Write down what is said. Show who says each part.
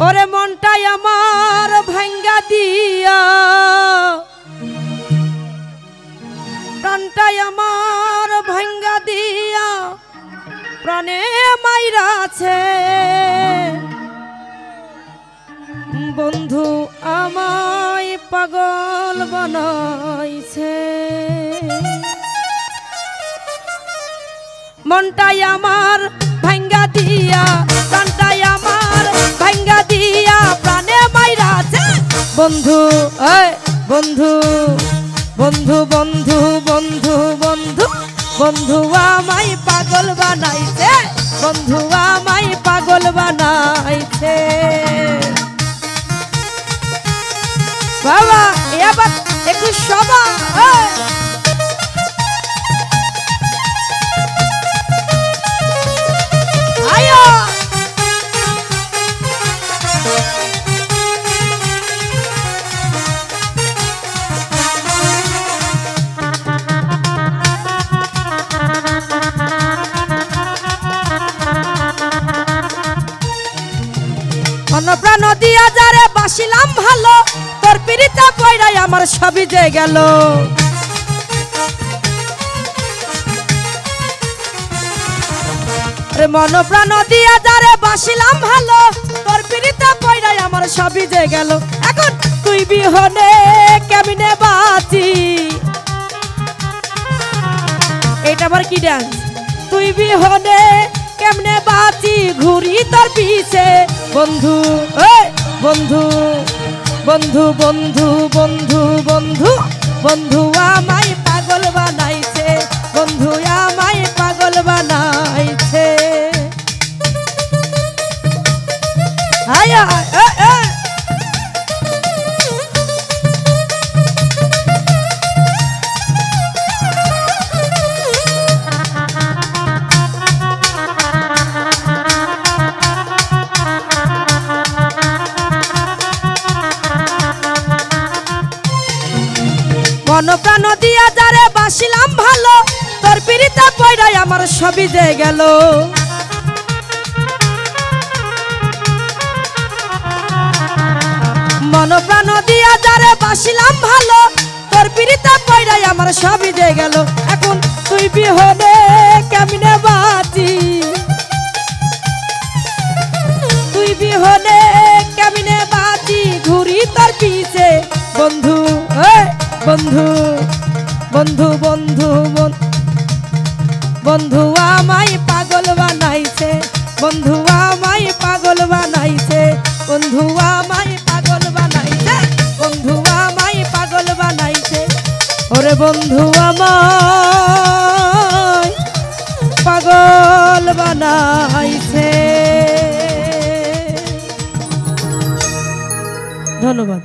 Speaker 1: ওরে মনটাই আমার ভাঙ্গা দিয়া, প্রাণটাই আমার ভাঙ্গা দিয়া প্রাণে মাইরাছে। বন্ধু আমায় পাগল বানাইছে। মনটাই আমার ভাঙ্গা দিয়া, প্রাণটাই আমার ভাঙ্গা দিয়া প্রাণে মাইরাছে। বন্ধু বন্ধু বন্ধু বন্ধু বন্ধু বন্ধু বন্ধু আমায় পাগল বানাইছে। বন্ধু আমায় পাগল বানাইছে। বাবা এবার একটু সবা প্রাণ দিয়া যারে বাসিলাম ভালো, তোর পিরিতা পয়রাই আমার সবই যে গেল। মন প্রাণ দিয়া যারে বাসিলাম ভালো, তোর পিরিতা পয়রাই আমার সবই যে গেল। এখন তুই বিহনে কেমনে বাঁচি, এটা আবার কি ডান্স? তুই বিহনে কেমনে বাঁচি ঘুরি তোর পিছে। বন্ধু বন্ধু বন্ধু বন্ধু বন্ধু বন্ধু বন্ধু আমায় পাগল বানাইছে। বন্ধু আমায় পাগল বানাইছে। মন প্রাণ দিয়া যারে বাসিলাম ভালো, তোর পিরিতা পয়রাই আমার সবই যে গেল। মন প্রাণ দিয়া যারে বাসিলাম ভালো, তোর পিরিতা পয়রাই আমার সবই যে গেল। এখন তুই বিহনে কেমনে বাঁচি, তুই বিহনে কেমনে বাঁচি ঘুরি তোর পিছে। বন্ধু বন্ধু বন্ধু বন্ধু বন্ধু আমায় পাগল বানাইছে। বন্ধু আমায় পাগল বানাইছে। বন্ধু আমায় পাগল বানাইছে। বন্ধু আমায় পাগল বানাইছে। ওরে বন্ধু আমায় পাগল বানাইছে। ধন্যবাদ।